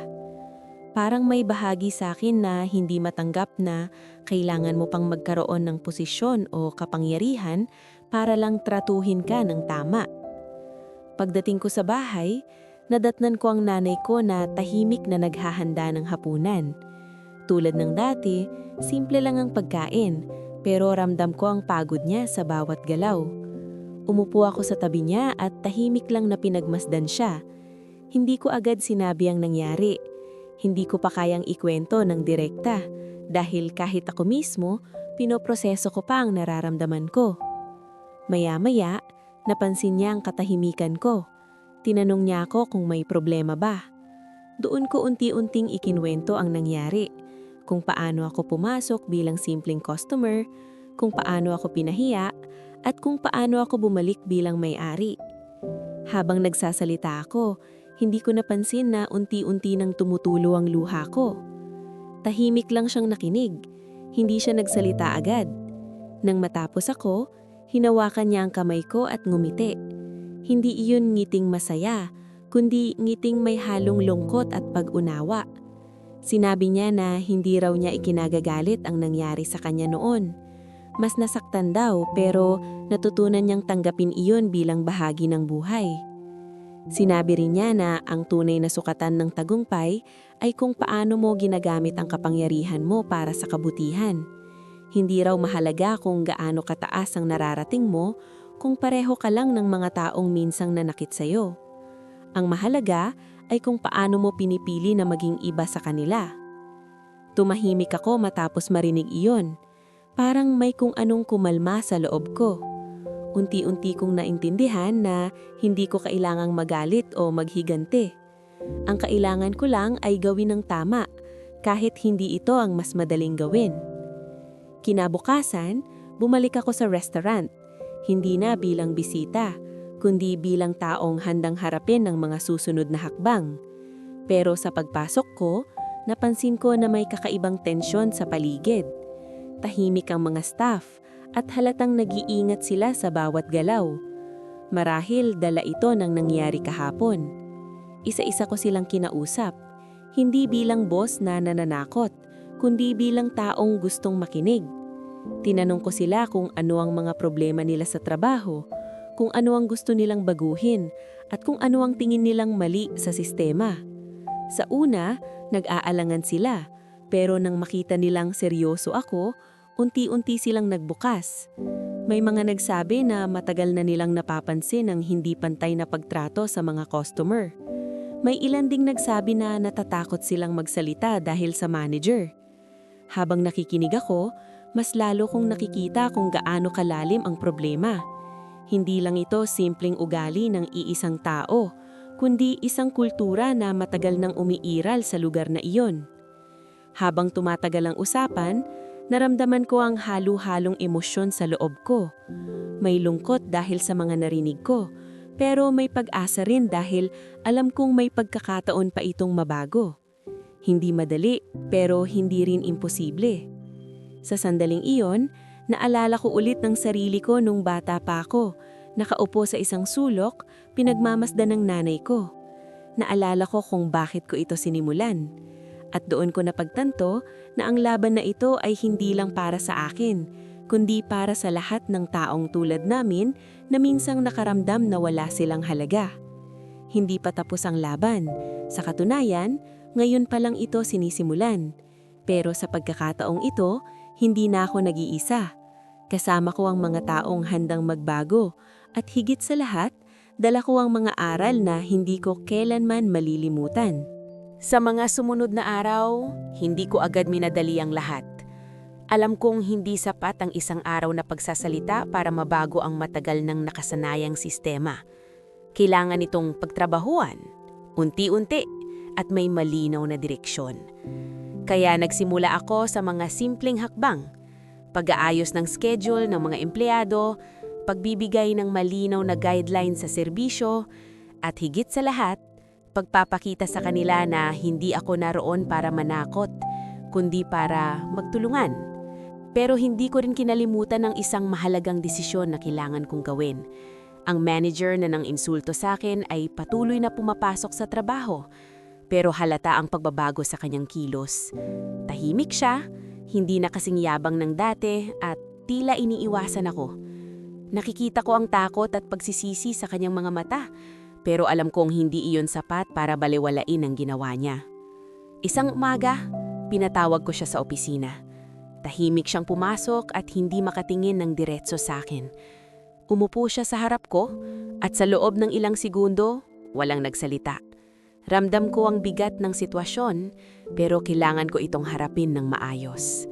Parang may bahagi sa akin na hindi matanggap na kailangan mo pang magkaroon ng posisyon o kapangyarihan para lang tratuhin ka ng tama. Pagdating ko sa bahay, nadatnan ko ang nanay ko na tahimik na naghahanda ng hapunan. Tulad ng dati, simple lang ang pagkain, pero ramdam ko ang pagod niya sa bawat galaw. Umupo ako sa tabi niya at tahimik lang na pinagmasdan siya. Hindi ko agad sinabi ang nangyari. Hindi ko pa kayang ikwento ng direkta dahil kahit ako mismo, pinoproseso ko pa ang nararamdaman ko. Maya-maya, napansin niya ang katahimikan ko. Tinanong niya ako kung may problema ba. Doon ko unti-unting ikinwento ang nangyari. Kung paano ako pumasok bilang simpleng customer, kung paano ako pinahiya, at kung paano ako bumalik bilang may-ari. Habang nagsasalita ako, hindi ko napansin na unti-unti nang tumutulo ang luha ko. Tahimik lang siyang nakinig. Hindi siya nagsalita agad. Nang matapos ako, hinawakan niya ang kamay ko at ngumiti. Hindi iyon ngiting masaya, kundi ngiting may halong lungkot at pag-unawa. Sinabi niya na hindi raw niya ikinagagalit ang nangyari sa kanya noon. Mas nasaktan daw pero natutunan niyang tanggapin iyon bilang bahagi ng buhay. Sinabi rin niya na ang tunay na sukatan ng tagumpay ay kung paano mo ginagamit ang kapangyarihan mo para sa kabutihan. Hindi raw mahalaga kung gaano kataas ang nararating mo kung pareho ka lang ng mga taong minsang nanakit sa'yo. Ang mahalaga ay kung paano mo pinipili na maging iba sa kanila. Tumahimik ako matapos marinig iyon. Parang may kung anong kumalma sa loob ko. Unti-unti kong naintindihan na hindi ko kailangang magalit o maghiganti. Ang kailangan ko lang ay gawin ng tama, kahit hindi ito ang mas madaling gawin. Kinabukasan, bumalik ako sa restaurant, hindi na bilang bisita, kundi bilang taong handang harapin ng mga susunod na hakbang. Pero sa pagpasok ko, napansin ko na may kakaibang tensyon sa paligid. Tahimik ang mga staff, at halatang nag-iingat sila sa bawat galaw. Marahil dala ito ng nangyari kahapon. Isa-isa ko silang kinausap, hindi bilang boss na nananakot, kundi bilang taong gustong makinig. Tinanong ko sila kung ano ang mga problema nila sa trabaho, kung ano ang gusto nilang baguhin, at kung ano ang tingin nilang mali sa sistema. Sa una, nag-aalangan sila, pero nang makita nilang seryoso ako, unti-unti silang nagbukas. May mga nagsabi na matagal na nilang napapansin ang hindi pantay na pagtrato sa mga customer. May ilan ding nagsabi na natatakot silang magsalita dahil sa manager. Habang nakikinig ako, mas lalo kong nakikita kung gaano kalalim ang problema. Hindi lang ito simpleng ugali ng iisang tao, kundi isang kultura na matagal nang umiiral sa lugar na iyon. Habang tumatagal ang usapan, naramdaman ko ang halo-halong emosyon sa loob ko. May lungkot dahil sa mga narinig ko, pero may pag-asa rin dahil alam kong may pagkakataon pa itong mabago. Hindi madali, pero hindi rin imposible. Sa sandaling iyon, naalala ko ulit ng sarili ko nung bata pa ako, nakaupo sa isang sulok, pinagmamasdan ng nanay ko. Naalala ko kung bakit ko ito sinimulan. At doon ko napagtanto na ang laban na ito ay hindi lang para sa akin, kundi para sa lahat ng taong tulad namin na minsang nakaramdam na wala silang halaga. Hindi pa tapos ang laban. Sa katunayan, ngayon pa lang ito sinisimulan. Pero sa pagkakataong ito, hindi na ako nag-iisa. Kasama ko ang mga taong handang magbago. At higit sa lahat, dala ko ang mga aral na hindi ko kailanman malilimutan. Sa mga sumunod na araw, hindi ko agad minadali ang lahat. Alam kong hindi sapat ang isang araw na pagsasalita para mabago ang matagal ng nakasanayang sistema. Kailangan itong pagtrabahuan, unti-unti, at may malinaw na direksyon. Kaya nagsimula ako sa mga simpleng hakbang, pag-aayos ng schedule ng mga empleyado, pagbibigay ng malinaw na guidelines sa serbisyo, at higit sa lahat, pagpapakita sa kanila na hindi ako naroon para manakot, kundi para magtulungan. Pero hindi ko rin kinalimutan ang isang mahalagang desisyon na kailangan kong gawin. Ang manager na nang insulto sa akin ay patuloy na pumapasok sa trabaho, pero halata ang pagbabago sa kanyang kilos. Tahimik siya, hindi na kasing yabang ng dati at tila iniiwasan ako. Nakikita ko ang takot at pagsisisi sa kanyang mga mata, pero alam kong hindi iyon sapat para balewalain ang ginawa niya. Isang umaga, pinatawag ko siya sa opisina. Tahimik siyang pumasok at hindi makatingin ng diretso sa akin. Umupo siya sa harap ko at sa loob ng ilang segundo, walang nagsalita. Ramdam ko ang bigat ng sitwasyon, pero kailangan ko itong harapin ng maayos.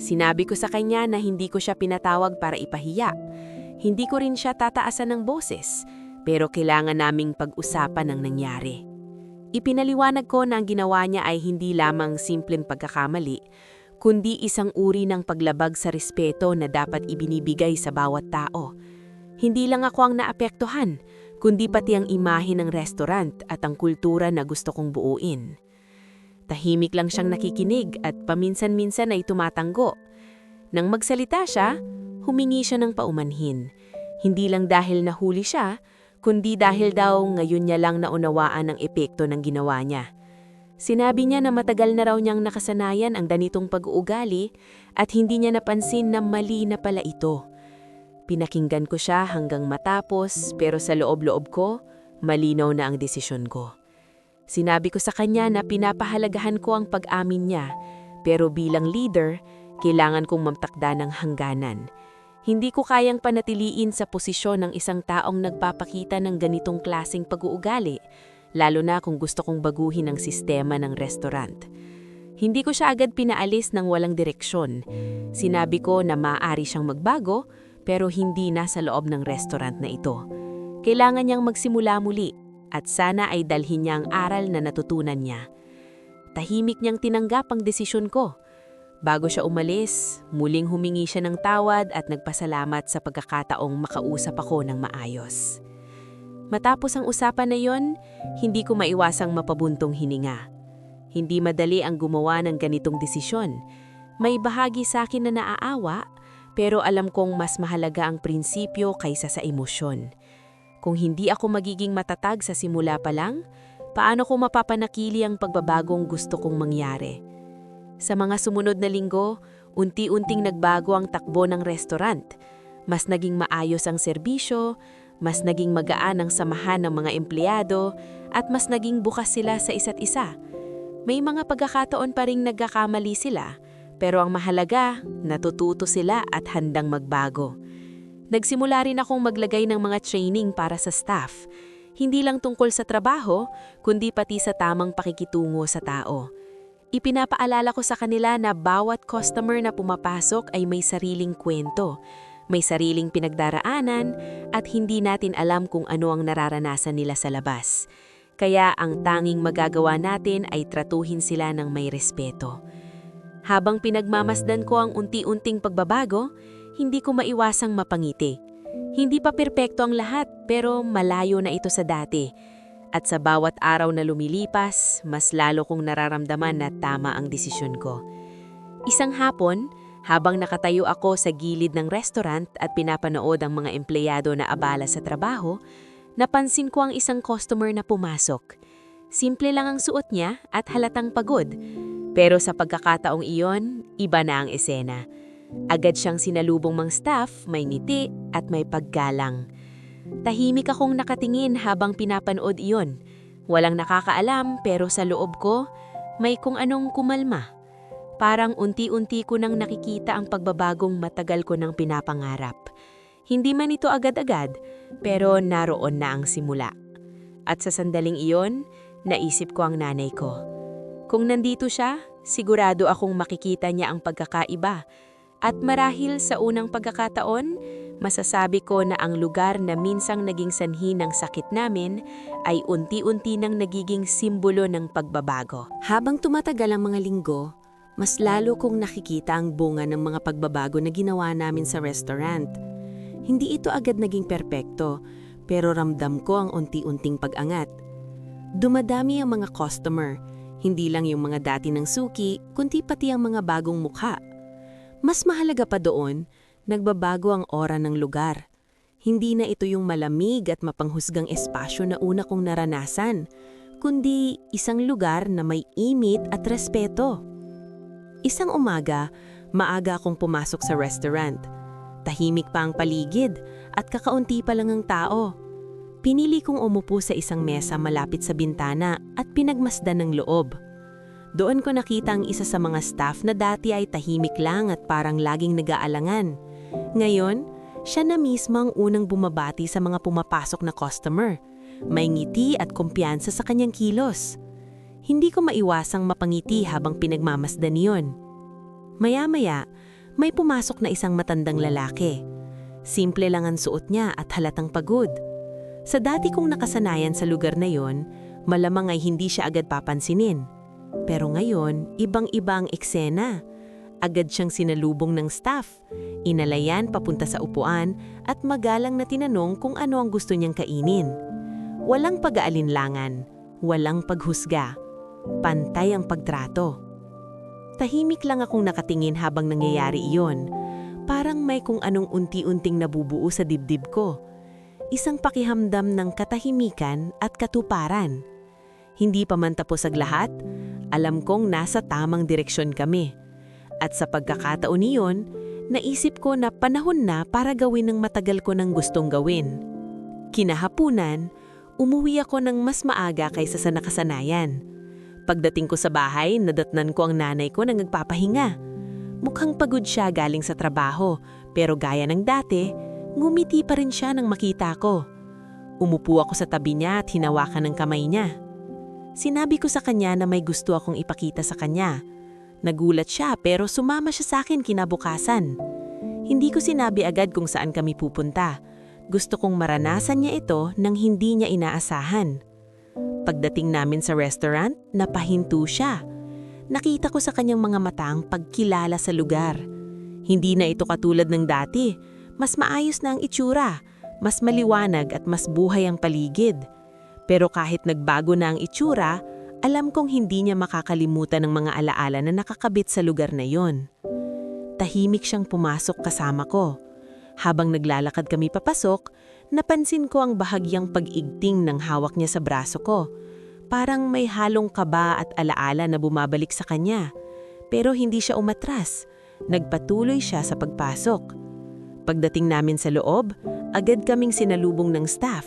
Sinabi ko sa kanya na hindi ko siya pinatawag para ipahiya. Hindi ko rin siya tataasan ng boses, pero kailangan naming pag-usapan ang nangyari. Ipinaliwanag ko na ang ginawa niya ay hindi lamang simpleng pagkakamali, kundi isang uri ng paglabag sa respeto na dapat ibinibigay sa bawat tao. Hindi lang ako ang naapektuhan, kundi pati ang imahe ng restaurant at ang kultura na gusto kong buuin. Tahimik lang siyang nakikinig at paminsan-minsan ay tumatanggo. Nang magsalita siya, humingi siya ng paumanhin. Hindi lang dahil nahuli siya, kundi dahil daw ngayon niya lang naunawaan ang epekto ng ginawa niya. Sinabi niya na matagal na raw niyang nakasanayan ang ganitong pag-uugali at hindi niya napansin na mali na pala ito. Pinakinggan ko siya hanggang matapos, pero sa loob-loob ko, malinaw na ang desisyon ko. Sinabi ko sa kanya na pinapahalagahan ko ang pag-amin niya, pero bilang leader, kailangan kong mamtakda ng hangganan. Hindi ko kayang panatiliin sa posisyon ng isang taong nagpapakita ng ganitong klaseng pag-uugali, lalo na kung gusto kong baguhin ang sistema ng restaurant. Hindi ko siya agad pinaalis ng walang direksyon. Sinabi ko na maaari siyang magbago, pero hindi na sa loob ng restaurant na ito. Kailangan niyang magsimula muli at sana ay dalhin niya ang aral na natutunan niya. Tahimik niyang tinanggap ang desisyon ko. Bago siya umalis, muling humingi siya ng tawad at nagpasalamat sa pagkakataong makausap ako ng maayos. Matapos ang usapan na yon, hindi ko maiwasang mapabuntong hininga. Hindi madali ang gumawa ng ganitong desisyon. May bahagi sa akin na naaawa, pero alam kong mas mahalaga ang prinsipyo kaysa sa emosyon. Kung hindi ako magiging matatag sa simula pa lang, paano ko mapapanakili ang pagbabagong gusto kong mangyari? Sa mga sumunod na linggo, unti-unting nagbago ang takbo ng restaurant. Mas naging maayos ang serbisyo, mas naging magaan ang samahan ng mga empleyado, at mas naging bukas sila sa isa't isa. May mga pagkakataon pa ring nagkakamali sila, pero ang mahalaga, natututo sila at handang magbago. Nagsimula rin akong maglagay ng mga training para sa staff. Hindi lang tungkol sa trabaho, kundi pati sa tamang pakikitungo sa tao. Ipinapaalala ko sa kanila na bawat customer na pumapasok ay may sariling kwento, may sariling pinagdaraanan, at hindi natin alam kung ano ang nararanasan nila sa labas. Kaya ang tanging magagawa natin ay tratuhin sila ng may respeto. Habang pinagmamasdan ko ang unti-unting pagbabago, hindi ko maiwasang mapangiti. Hindi pa perpekto ang lahat, pero malayo na ito sa dati. At sa bawat araw na lumilipas, mas lalo kong nararamdaman na tama ang desisyon ko. Isang hapon, habang nakatayo ako sa gilid ng restaurant at pinapanood ang mga empleyado na abala sa trabaho, napansin ko ang isang customer na pumasok. Simple lang ang suot niya at halatang pagod. Pero sa pagkakataong iyon, iba na ang esena. Agad siyang sinalubong mang staff, may ngiti at may paggalang. Tahimik akong nakatingin habang pinapanood iyon. Walang nakakaalam pero sa loob ko, may kung anong kumalma. Parang unti-unti ko nang nakikita ang pagbabagong matagal ko nang pinapangarap. Hindi man ito agad-agad, pero naroon na ang simula. At sa sandaling iyon, naisip ko ang nanay ko. Kung nandito siya, sigurado akong makikita niya ang pagkakaiba. At marahil sa unang pagkakataon, masasabi ko na ang lugar na minsang naging sanhi ng sakit namin ay unti-unti nang nagiging simbolo ng pagbabago. Habang tumatagal ang mga linggo, mas lalo kong nakikita ang bunga ng mga pagbabago na ginawa namin sa restaurant. Hindi ito agad naging perpekto, pero ramdam ko ang unti-unting pag-angat. Dumadami ang mga customer, hindi lang yung mga dati ng suki, kundi pati ang mga bagong mukha. Mas mahalaga pa doon, nagbabago ang ora ng lugar. Hindi na ito yung malamig at mapanghusgang espasyo na una kong naranasan, kundi isang lugar na may imit at respeto. Isang umaga, maaga akong pumasok sa restaurant. Tahimik pa ang paligid at kakaunti pa lang ang tao. Pinili kong umupo sa isang mesa malapit sa bintana at pinagmasdan ng loob. Doon ko nakita ang isa sa mga staff na dati ay tahimik lang at parang laging nag-aalangan. Ngayon, siya na mismo ang unang bumabati sa mga pumapasok na customer. May ngiti at kumpiyansa sa kanyang kilos. Hindi ko maiwasang mapangiti habang pinagmamasdan niyon. Maya-maya, may pumasok na isang matandang lalaki. Simple lang ang suot niya at halatang pagod. Sa dati kong nakasanayan sa lugar na yon, malamang ay hindi siya agad papansinin. Pero ngayon, ibang-iba ang eksena. Agad siyang sinalubong ng staff, inalayan papunta sa upuan at magalang na tinanong kung ano ang gusto niyang kainin. Walang pag-aalinlangan, walang paghusga. Pantay ang pagtrato. Tahimik lang akong nakatingin habang nangyayari iyon. Parang may kung anong unti-unting nabubuo sa dibdib ko. Isang pakihamdam ng katahimikan at katuparan. Hindi pa man tapos ang lahat, alam kong nasa tamang direksyon kami. At sa pagkakataon niyon, naisip ko na panahon na para gawin ang matagal ko nang gustong gawin. Kinahapunan, umuwi ako ng mas maaga kaysa sa nakasanayan. Pagdating ko sa bahay, nadatnan ko ang nanay ko na nagpapahinga. Mukhang pagod siya galing sa trabaho, pero gaya ng dati, ngumiti pa rin siya nang makita ko. Umupo ako sa tabi niya at hinawakan ng kamay niya. Sinabi ko sa kanya na may gusto akong ipakita sa kanya. Nagulat siya pero sumama siya sa akin kinabukasan. Hindi ko sinabi agad kung saan kami pupunta. Gusto kong maranasan niya ito nang hindi niya inaasahan. Pagdating namin sa restaurant, napahinto siya. Nakita ko sa kanyang mga mata ang pagkilala sa lugar. Hindi na ito katulad ng dati. Mas maayos na ang itsura, mas maliwanag at mas buhay ang paligid. Pero kahit nagbago na ang itsura, alam kong hindi niya makakalimutan ng mga alaala na nakakabit sa lugar na yon. Tahimik siyang pumasok kasama ko. Habang naglalakad kami papasok, Napansin ko ang bahagyang pag-igting ng hawak niya sa braso ko. Parang may halong kaba at alaala na bumabalik sa kanya. Pero hindi siya umatras. Nagpatuloy siya sa pagpasok. Pagdating namin sa loob, agad kaming sinalubong ng staff.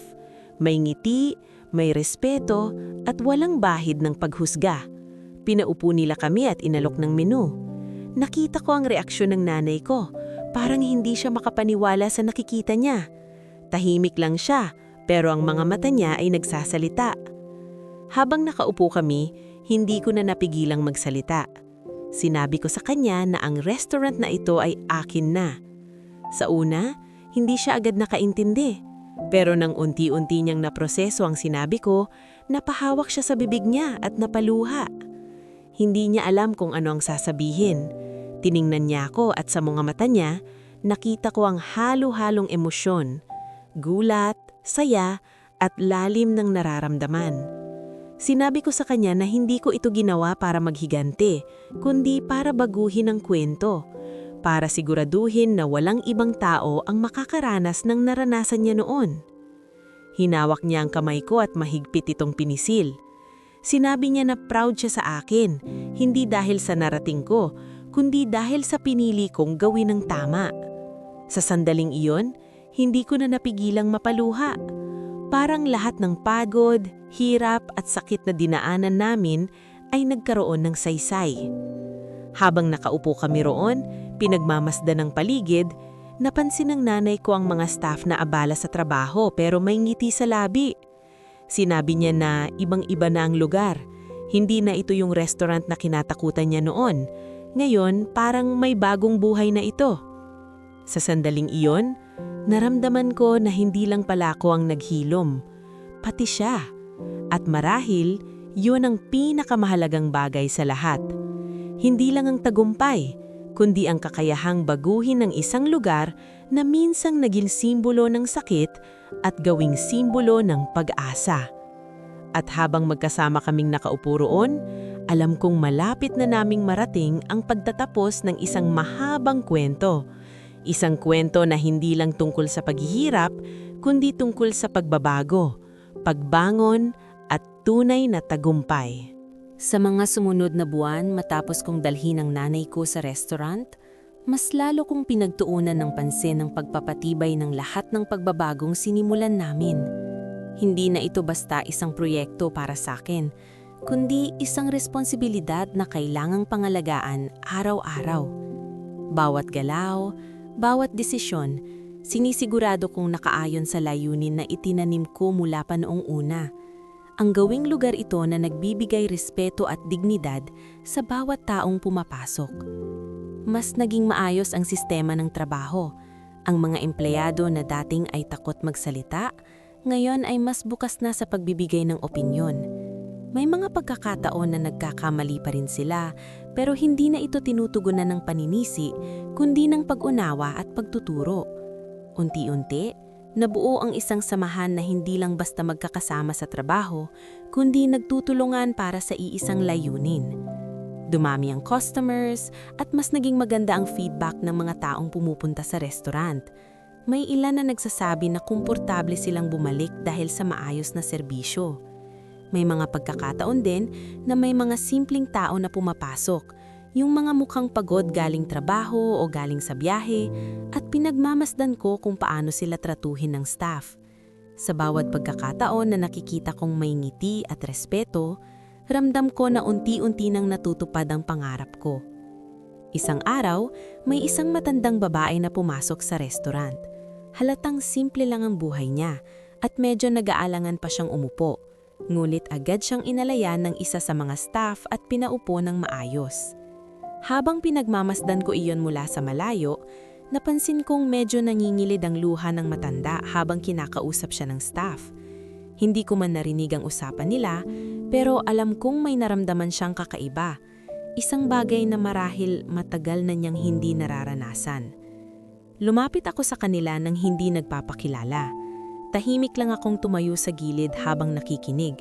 May ngiti, may respeto, at walang bahid ng paghusga. Pinaupo nila kami at inalok ng menu. Nakita ko ang reaksyon ng nanay ko. Parang hindi siya makapaniwala sa nakikita niya. Tahimik lang siya, pero ang mga mata niya ay nagsasalita. Habang nakaupo kami, hindi ko na napigilang magsalita. Sinabi ko sa kanya na ang restaurant na ito ay akin na. Sa una, hindi siya agad nakaintindi. Pero nang unti-unti niyang naproseso ang sinabi ko, napahawak siya sa bibig niya at napaluha. Hindi niya alam kung ano ang sasabihin. Tiningnan niya ako at sa mga mata niya, nakita ko ang halo-halong emosyon. Gulat, saya, at lalim ng nararamdaman. Sinabi ko sa kanya na hindi ko ito ginawa para maghigante, kundi para baguhin ang kwento. Para siguraduhin na walang ibang tao ang makakaranas ng naranasan niya noon. Hinawak niya ang kamay ko at mahigpit itong pinisil. Sinabi niya na proud siya sa akin, hindi dahil sa narating ko, kundi dahil sa pinili kong gawin ng tama. Sa sandaling iyon, hindi ko na napigilang mapaluha. Parang lahat ng pagod, hirap at sakit na dinaanan namin ay nagkaroon ng saysay. Habang nakaupo kami roon, pinagmamasdan ng paligid, napansin ng nanay ko ang mga staff na abala sa trabaho pero may ngiti sa labi. Sinabi niya na ibang-iba na ang lugar. Hindi na ito yung restaurant na kinatakutan niya noon. Ngayon, parang may bagong buhay na ito. Sa sandaling iyon, naramdaman ko na hindi lang pala ako ang naghilom, pati siya. At marahil, yun ang pinakamahalagang bagay sa lahat. Hindi lang ang tagumpay, kundi ang kakayahang baguhin ng isang lugar na minsang naging simbolo ng sakit at gawing simbolo ng pag-asa. At habang magkasama kaming nakaupo roon, alam kong malapit na naming marating ang pagtatapos ng isang mahabang kwento. Isang kwento na hindi lang tungkol sa paghihirap, kundi tungkol sa pagbabago, pagbangon at tunay na tagumpay. Sa mga sumunod na buwan matapos kong dalhin ang nanay ko sa restaurant, mas lalo kong pinagtuunan ng pansin ang pagpapatibay ng lahat ng pagbabagong sinimulan namin. Hindi na ito basta isang proyekto para sa akin, kundi isang responsibilidad na kailangang pangalagaan araw-araw. Bawat galaw, bawat desisyon, sinisigurado kong nakaayon sa layunin na itinanim ko mula pa noong una. Ang gawing lugar ito na nagbibigay respeto at dignidad sa bawat taong pumapasok. Mas naging maayos ang sistema ng trabaho. Ang mga empleyado na dating ay takot magsalita, ngayon ay mas bukas na sa pagbibigay ng opinyon. May mga pagkakataon na nagkakamali pa rin sila, pero hindi na ito tinutugunan ng paninisi, kundi ng pag-unawa at pagtuturo. Unti-unti, nabuo ang isang samahan na hindi lang basta magkakasama sa trabaho, kundi nagtutulungan para sa iisang layunin. Dumami ang customers at mas naging maganda ang feedback ng mga taong pumupunta sa restaurant. May ilan na nagsasabi na komportable silang bumalik dahil sa maayos na serbisyo. May mga pagkakataon din na may mga simpleng tao na pumapasok, yung mga mukhang pagod galing trabaho o galing sa biyahe, at pinagmamasdan ko kung paano sila tratuhin ng staff. Sa bawat pagkakataon na nakikita kong may ngiti at respeto, ramdam ko na unti-unti nang natutupad ang pangarap ko. Isang araw, may isang matandang babae na pumasok sa restaurant. Halatang simple lang ang buhay niya at medyo nag-aalangan pa siyang umupo. Ngulit agad siyang inalayan ng isa sa mga staff at pinaupo ng maayos. Habang pinagmamasdan ko iyon mula sa malayo, napansin kong medyo nangingilid ang luha ng matanda habang kinakausap siya ng staff. Hindi ko man narinig ang usapan nila, pero alam kong may naramdaman siyang kakaiba. Isang bagay na marahil matagal na niyang hindi nararanasan. Lumapit ako sa kanila nang hindi nagpapakilala. Tahimik lang akong tumayo sa gilid habang nakikinig.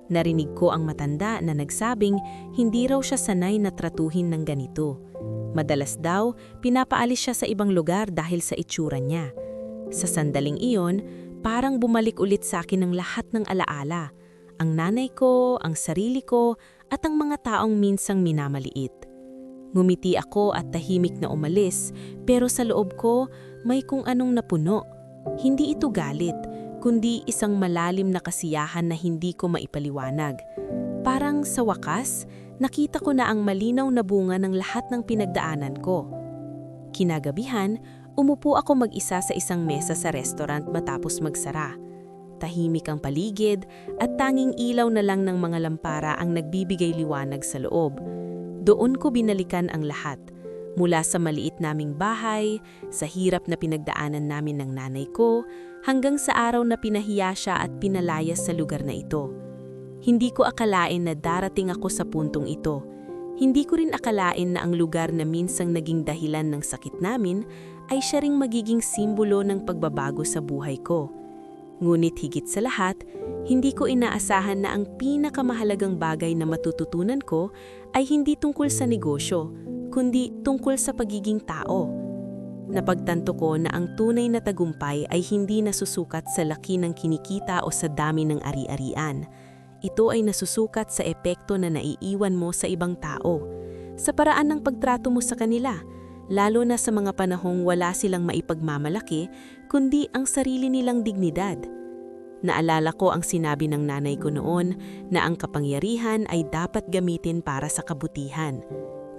Narinig ko ang matanda na nagsabing hindi raw siya sanay na tratuhin ng ganito. Madalas daw, pinapaalis siya sa ibang lugar dahil sa itsura niya. Sa sandaling iyon, parang bumalik ulit sa akin ang lahat ng alaala. Ang nanay ko, ang sarili ko, at ang mga taong minsang minamaliit. Ngumiti ako at tahimik na umalis, pero sa loob ko may kung anong napuno. Hindi ito galit, kundi isang malalim na kasiyahan na hindi ko maipaliwanag. Parang sa wakas, nakita ko na ang malinaw na bunga ng lahat ng pinagdaanan ko. Kinagabihan, umupo ako mag-isa sa isang mesa sa restaurant matapos magsara. Tahimik ang paligid at tanging ilaw na lang ng mga lampara ang nagbibigay liwanag sa loob. Doon ko binalikan ang lahat. Mula sa maliit naming bahay, sa hirap na pinagdaanan namin ng nanay ko, hanggang sa araw na pinahiya siya at pinalayas sa lugar na ito. Hindi ko akalain na darating ako sa puntong ito. Hindi ko rin akalain na ang lugar na minsang naging dahilan ng sakit namin ay siya ring magiging simbolo ng pagbabago sa buhay ko. Ngunit higit sa lahat, hindi ko inaasahan na ang pinakamahalagang bagay na matututunan ko ay hindi tungkol sa negosyo, kundi tungkol sa pagiging tao. Napagtanto ko na ang tunay na tagumpay ay hindi nasusukat sa laki ng kinikita o sa dami ng ari-arian. Ito ay nasusukat sa epekto na naiiwan mo sa ibang tao, sa paraan ng pagtrato mo sa kanila, lalo na sa mga panahong wala silang maipagmamalaki, kundi ang sarili nilang dignidad. Naalala ko ang sinabi ng nanay ko noon na ang kapangyarihan ay dapat gamitin para sa kabutihan.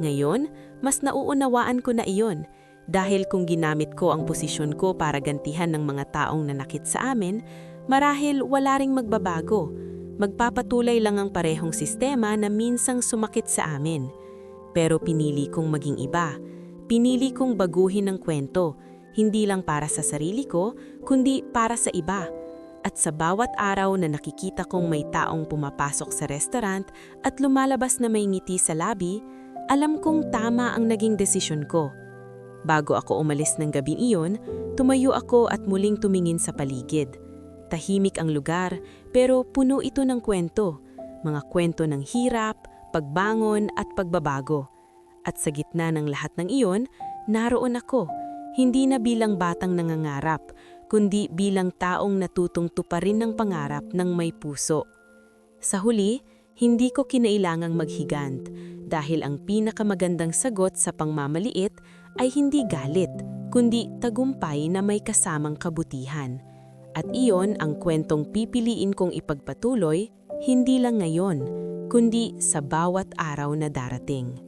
Ngayon, mas nauunawaan ko na iyon, dahil kung ginamit ko ang posisyon ko para gantihan ng mga taong nanakit sa amin, marahil wala ring magbabago. Magpapatuloy lang ang parehong sistema na minsang sumakit sa amin. Pero pinili kong maging iba. Pinili kong baguhin ang kwento, hindi lang para sa sarili ko, kundi para sa iba. At sa bawat araw na nakikita kong may taong pumapasok sa restaurant at lumalabas na may ngiti sa labi, alam kong tama ang naging desisyon ko. Bago ako umalis ng gabing iyon, tumayo ako at muling tumingin sa paligid. Tahimik ang lugar, pero puno ito ng kwento. Mga kwento ng hirap, pagbangon at pagbabago. At sa gitna ng lahat ng iyon, naroon ako, hindi na bilang batang nangangarap, kundi bilang taong natutong tuparin ng pangarap ng may puso. Sa huli, hindi ko kinailangang maghigant, dahil ang pinakamagandang sagot sa pangmamaliit ay hindi galit, kundi tagumpay na may kasamang kabutihan. At iyon ang kwentong pipiliin kong ipagpatuloy, hindi lang ngayon, kundi sa bawat araw na darating.